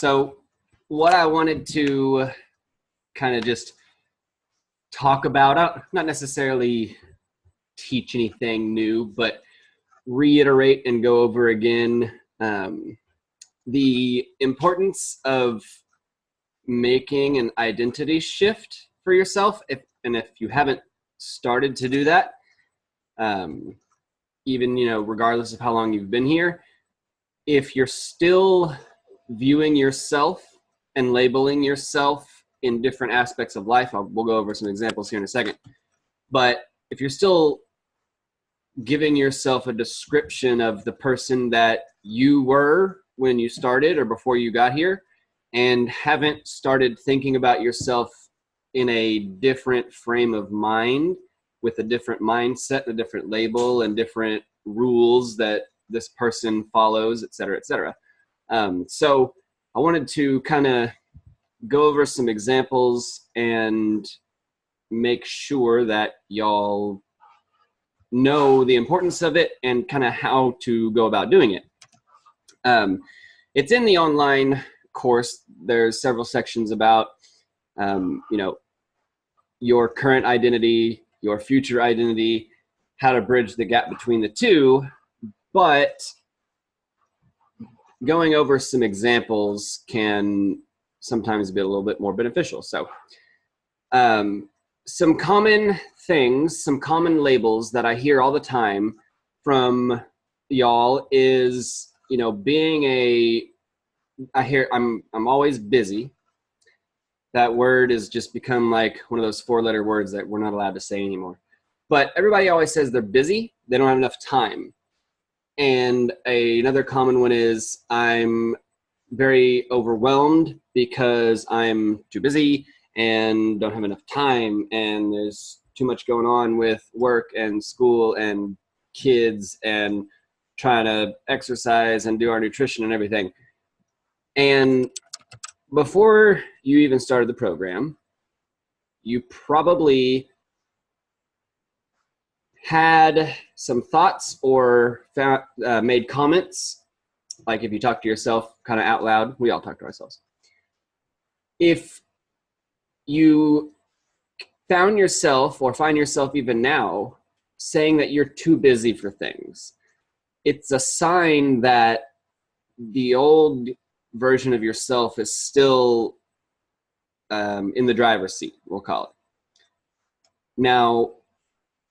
So what I wanted to kind of just talk about, not necessarily teach anything new, but reiterate and go over again the importance of making an identity shift for yourself. If you haven't started to do that, even, regardless of how long you've been here, if you're still viewing yourself and labeling yourself in different aspects of life, we'll go over some examples here in a second. But if you're still giving yourself a description of the person that you were when you started or before you got here, and haven't started thinking about yourself in a different frame of mind with a different mindset, a different label, and different rules that this person follows, et cetera, et cetera. So I wanted to kind of go over some examples and make sure that y'all know the importance of it and kind of how to go about doing it. It's in the online course. There's several sections about, your current identity, your future identity, how to bridge the gap between the two. But going over some examples can sometimes be a little bit more beneficial. So some common things, some common labels that I hear all the time from y'all is, being I'm always busy. That word has just become like one of those 4-letter words that we're not allowed to say anymore. But everybody always says they're busy. They don't have enough time. And another common one is I'm very overwhelmed because I'm too busy and don't have enough time, and there's too much going on with work and school and kids and trying to exercise and do our nutrition and everything. And before you even started the program, you probably had some thoughts or made comments, like if you talk to yourself kind of out loud. We all talk to ourselves. If you found yourself or find yourself even now saying that you're too busy for things, it's a sign that the old version of yourself is still in the driver's seat, we'll call it. Now,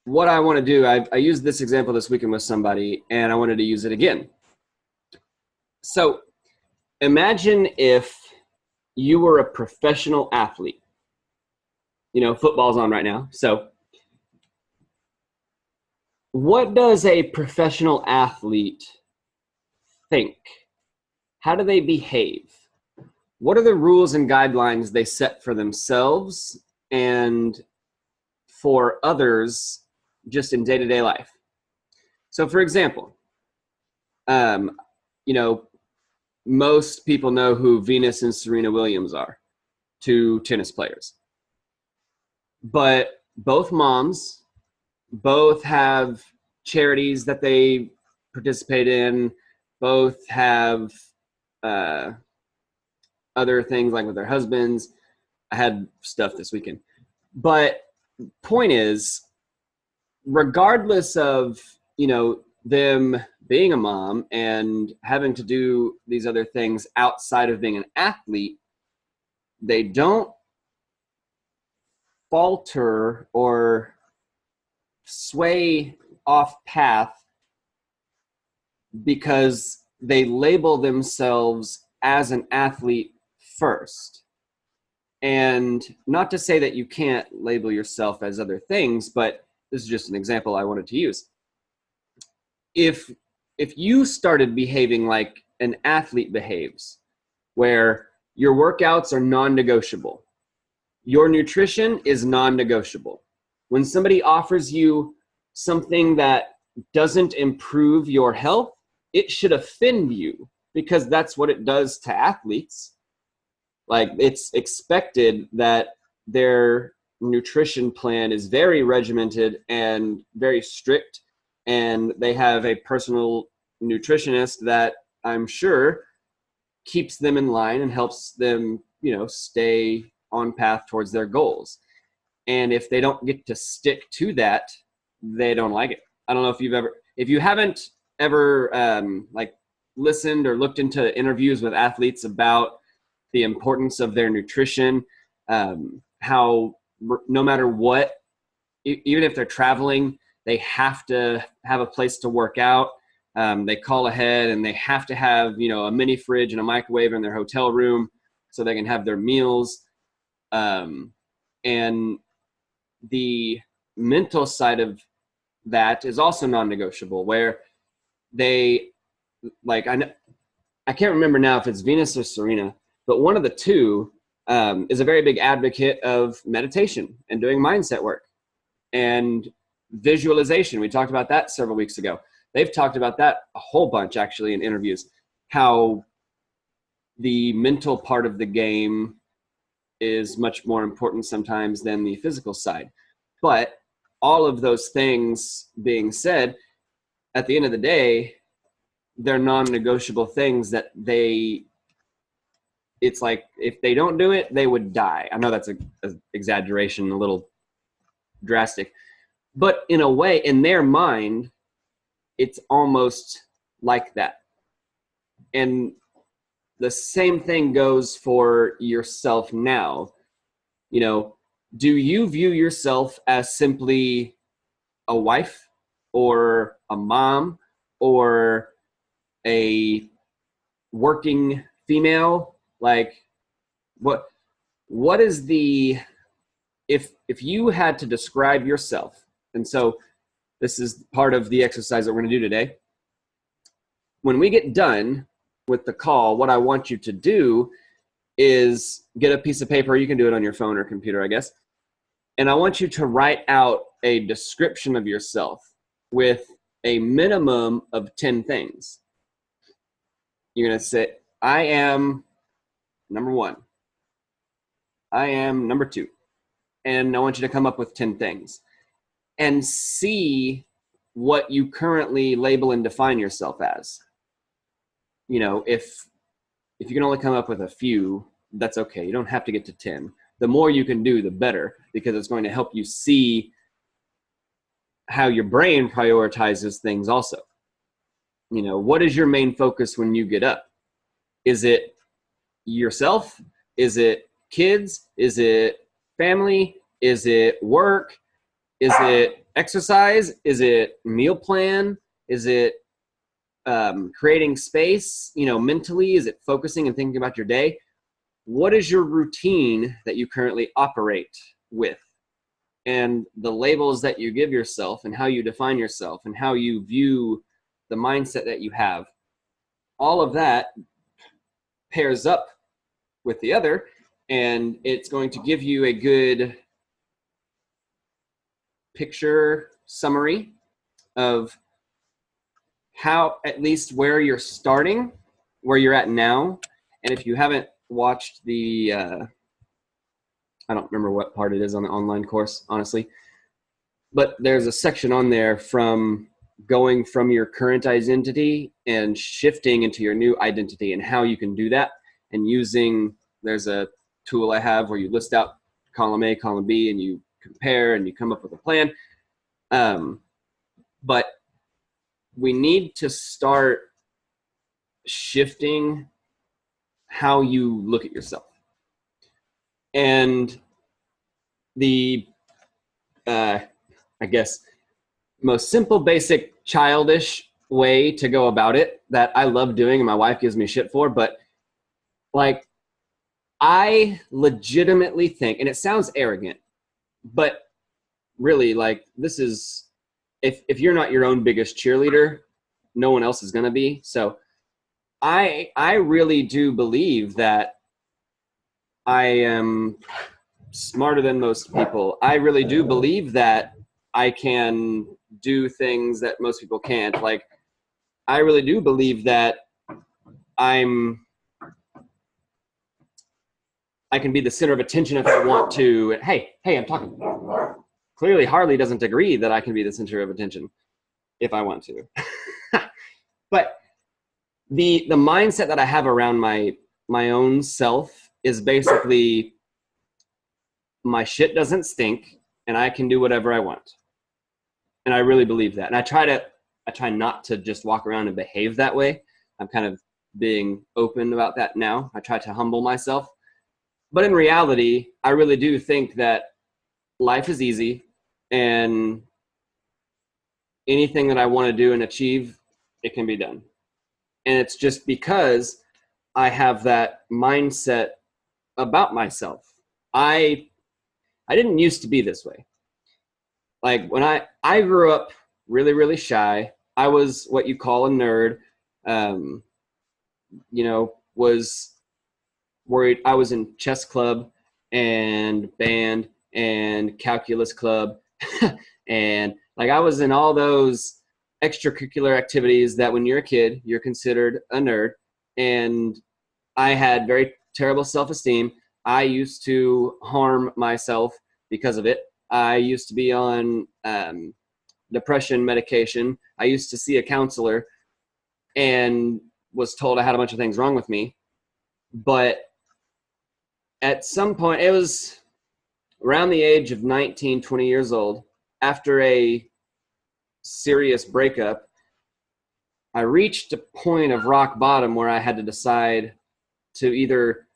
what I want to do, I used this example this weekend with somebody, and I wanted to use it again. So imagine if you were a professional athlete. Football's on right now. So what does a professional athlete think? How do they behave? What are the rules and guidelines they set for themselves and for others just in day-to-day life? So for example, most people know who Venus and Serena Williams are, 2 tennis players. But both moms, both have charities that they participate in, both have other things like with their husbands. I had stuff this weekend. But point is, regardless of, them being a mom and having to do these other things outside of being an athlete, they don't falter or sway off path because they label themselves as an athlete first. And not to say that you can't label yourself as other things, but this is just an example I wanted to use. If you started behaving like an athlete behaves, where your workouts are non-negotiable, your nutrition is non-negotiable. When somebody offers you something that doesn't improve your health, it should offend you because that's what it does to athletes. Like, it's expected that their nutrition plan is very regimented and very strict, and they have a personal nutritionist that I'm sure keeps them in line and helps them, stay on path towards their goals. And if they don't get to stick to that, they don't like it. I don't know if you haven't ever like listened or looked into interviews with athletes about the importance of their nutrition, how no matter what, even if they're traveling, they have to have a place to work out. They call ahead and they have to have, a mini fridge and a microwave in their hotel room so they can have their meals. And the mental side of that is also non-negotiable, where they, like, I can't remember now if it's Venus or Serena, but one of the two is a very big advocate of meditation and doing mindset work and visualization. We talked about that several weeks ago. They've talked about that a whole bunch, actually, in interviews, how the mental part of the game is much more important sometimes than the physical side. But all of those things being said, at the end of the day, they're non-negotiable things that it's like if they don't do it, they would die. I know that's an exaggeration, a little drastic. But in a way, in their mind, it's almost like that. And the same thing goes for yourself now. Do you view yourself as simply a wife or a mom or a working female? Like, what is the, if you had to describe yourself, and so this is part of the exercise that we're going to do today. When we get done with the call, what I want you to do is get a piece of paper. You can do it on your phone or computer, I guess. And I want you to write out a description of yourself with a minimum of 10 things. You're going to say, I am number 1. I am number 2. And I want you to come up with 10 things and see what you currently label and define yourself as. If you can only come up with a few, that's okay. You don't have to get to 10. The more you can do, the better, because it's going to help you see how your brain prioritizes things also. What is your main focus when you get up? Is it yourself? Is it kids? Is it family? Is it work? Is it exercise? Is it meal plan? Is it creating space, mentally? Is it focusing and thinking about your day? What is your routine that you currently operate with? And the labels that you give yourself and how you define yourself and how you view the mindset that you have, all of that pairs up with the other, and it's going to give you a good picture summary of how, at least where you're starting, where you're at now. And if you haven't watched the, I don't remember what part it is on the online course, honestly, but there's a section on there from going from your current identity and shifting into your new identity and how you can do that. And there's a tool I have where you list out column A, column B, and you compare and you come up with a plan. But we need to start shifting how you look at yourself. And the, I guess, most simple, basic, childish way to go about it that I love doing and my wife gives me shit for, but like, I legitimately think, and it sounds arrogant, but really, like, this is, if you're not your own biggest cheerleader, no one else is going to be. So I really do believe that I am smarter than most people. I really do believe that I can do things that most people can't. Like, I really do believe that I can be the center of attention if I want to. Hey, I'm talking. Clearly, Harley doesn't agree that I can be the center of attention if I want to. But the mindset that I have around my own self is basically my shit doesn't stink and I can do whatever I want. And I really believe that. And I try not to just walk around and behave that way. I'm kind of being open about that now. I try to humble myself. But in reality, I really do think that life is easy, and anything that I want to do and achieve, it can be done. And it's just because I have that mindset about myself. I didn't used to be this way. Like when I grew up really, really shy. I was what you call a nerd. Was worried. I was in chess club and band and calculus club. And like I was in all those extracurricular activities that when you're a kid, you're considered a nerd. And I had very terrible self-esteem. I used to harm myself because of it. I used to be on depression medication. I used to see a counselor and was told I had a bunch of things wrong with me. But at some point, it was around the age of 19, 20 years old, after a serious breakup, I reached a point of rock bottom where I had to decide to either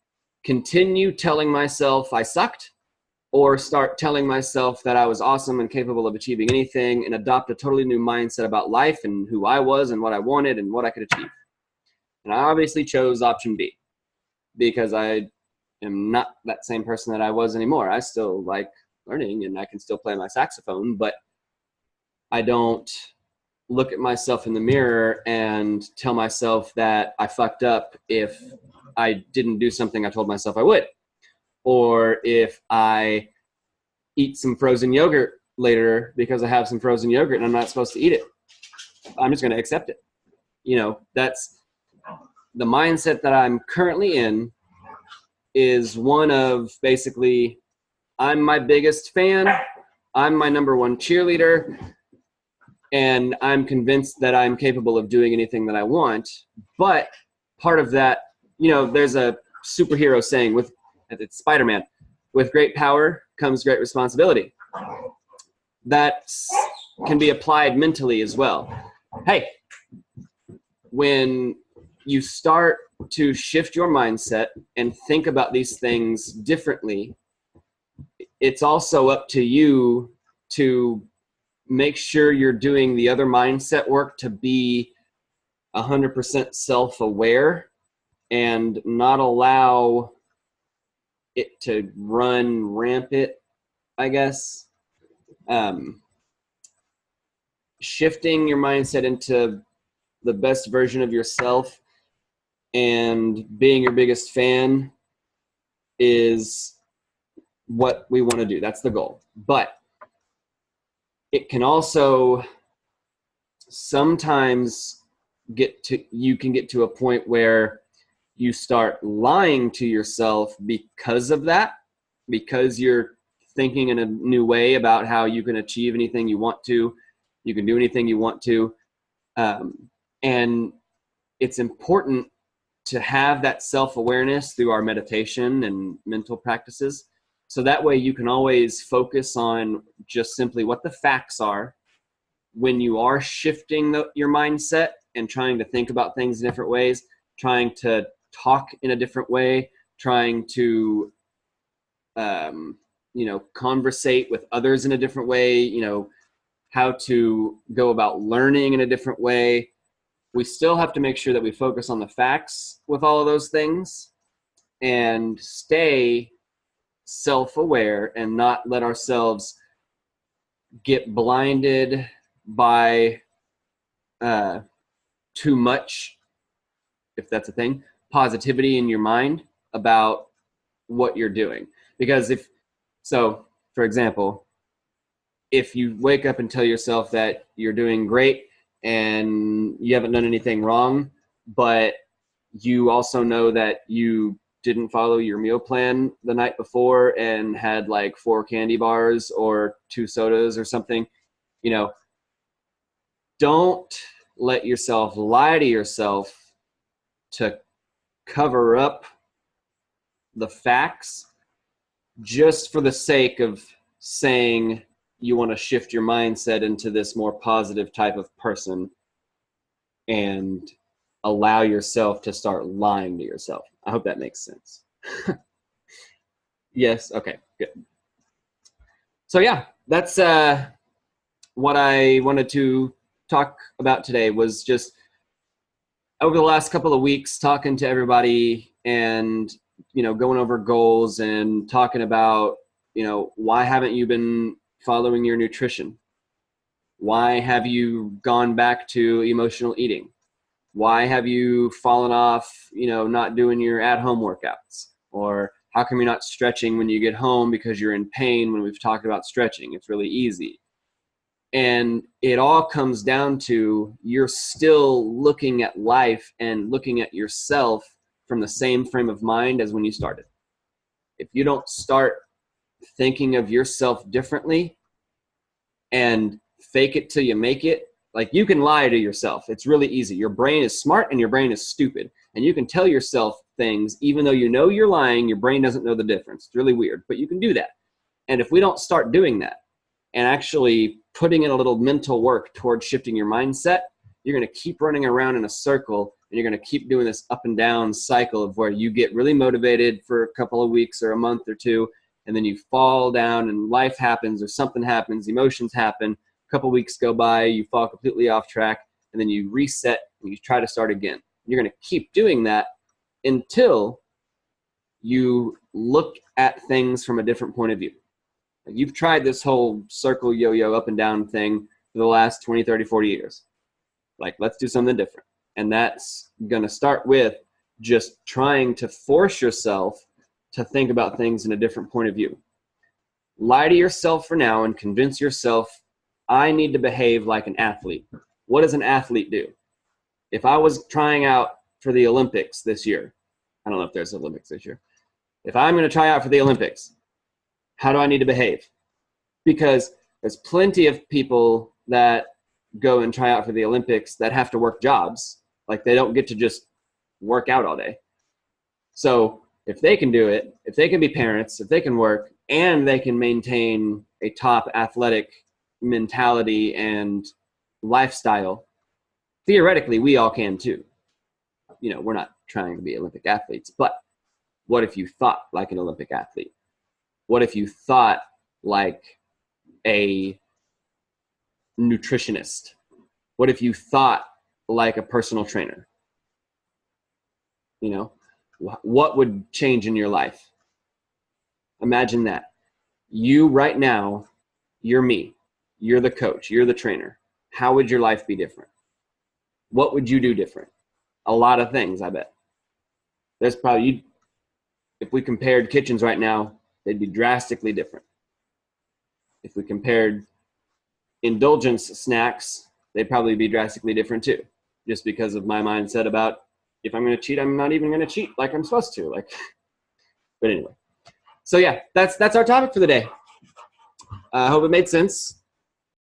continue telling myself I sucked or start telling myself that I was awesome and capable of achieving anything and adopt a totally new mindset about life and who I was and what I wanted and what I could achieve. And I obviously chose option B because I am not that same person that I was anymore. I still like learning and I can still play my saxophone, but I don't look at myself in the mirror and tell myself that I fucked up if I didn't do something I told myself I would. Or if I eat some frozen yogurt later because I have some frozen yogurt and I'm not supposed to eat it, I'm just going to accept it. That's the mindset that I'm currently in, is one of basically, I'm my biggest fan, I'm my number one cheerleader, and I'm convinced that I'm capable of doing anything that I want. But part of that, there's a superhero saying it's Spider-Man, with great power comes great responsibility. That can be applied mentally as well. Hey, when you start to shift your mindset and think about these things differently, it's also up to you to make sure you're doing the other mindset work to be 100% self-aware and not allow it to run rampant, I guess. Shifting your mindset into the best version of yourself and being your biggest fan is what we want to do. That's the goal. But it can also sometimes you can get to a point where you start lying to yourself because of that, because you're thinking in a new way about how you can achieve anything you want to, you can do anything you want to. And it's important to have that self-awareness through our meditation and mental practices. So that way you can always focus on just simply what the facts are when you are shifting your mindset and trying to think about things in different ways, trying to talk in a different way, trying to, conversate with others in a different way, how to go about learning in a different way. We still have to make sure that we focus on the facts with all of those things and stay self-aware and not let ourselves get blinded by too much, if that's a thing, positivity in your mind about what you're doing. Because for example, if you wake up and tell yourself that you're doing great and you haven't done anything wrong, but you also know that you didn't follow your meal plan the night before and had like 4 candy bars or 2 sodas or something, don't let yourself lie to yourself to cover up the facts just for the sake of saying you want to shift your mindset into this more positive type of person and allow yourself to start lying to yourself. I hope that makes sense. Yes. Okay, good. So yeah, that's what I wanted to talk about today, was just over the last couple of weeks talking to everybody and, you know, going over goals and talking about, you know, why haven't you been following your nutrition? Why have you gone back to emotional eating? Why have you fallen off, you know, not doing your at-home workouts? Or how come you're not stretching when you get home because you're in pain? When we've talked about stretching, it's really easy. And it all comes down to you're still looking at life and looking at yourself from the same frame of mind as when you started. If you don't start thinking of yourself differently and fake it till you make it, like, you can lie to yourself. It's really easy. Your brain is smart and your brain is stupid. And you can tell yourself things, even though you know you're lying, your brain doesn't know the difference. It's really weird, but you can do that. And if we don't start doing that and actually putting in a little mental work towards shifting your mindset, you're going to keep running around in a circle, and you're going to keep doing this up and down cycle of where you get really motivated for a couple of weeks or a month or two, and then you fall down and life happens or something happens, emotions happen. A couple weeks go by, you fall completely off track, and then you reset and you try to start again. You're going to keep doing that until you look at things from a different point of view. Like, you've tried this whole circle yo-yo up and down thing for the last 20, 30, 40 years. Like, let's do something different. And that's going to start with just trying to force yourself to think about things in a different point of view. Lie to yourself for now and convince yourself, I need to behave like an athlete. What does an athlete do? If I was trying out for the Olympics this year, I don't know if there's Olympics this year. If I'm going to try out for the Olympics, how do I need to behave? Because there's plenty of people that go and try out for the Olympics that have to work jobs. Like, they don't get to just work out all day. So if they can do it, if they can be parents, if they can work, and they can maintain a top athletic mentality and lifestyle, theoretically, we all can too. You know, we're not trying to be Olympic athletes, but what if you thought like an Olympic athlete? What if you thought like a nutritionist? What if you thought like a personal trainer? You know, what would change in your life? Imagine that. You right now, you're me. You're the coach. You're the trainer. How would your life be different? What would you do different? A lot of things, I bet. There's probably, if we compared kitchens right now, they'd be drastically different. If we compared indulgence snacks, they'd probably be drastically different too. Just because of my mindset about, if I'm going to cheat, I'm not even going to cheat like I'm supposed to. Like, but anyway. So yeah, that's our topic for the day. I hope it made sense.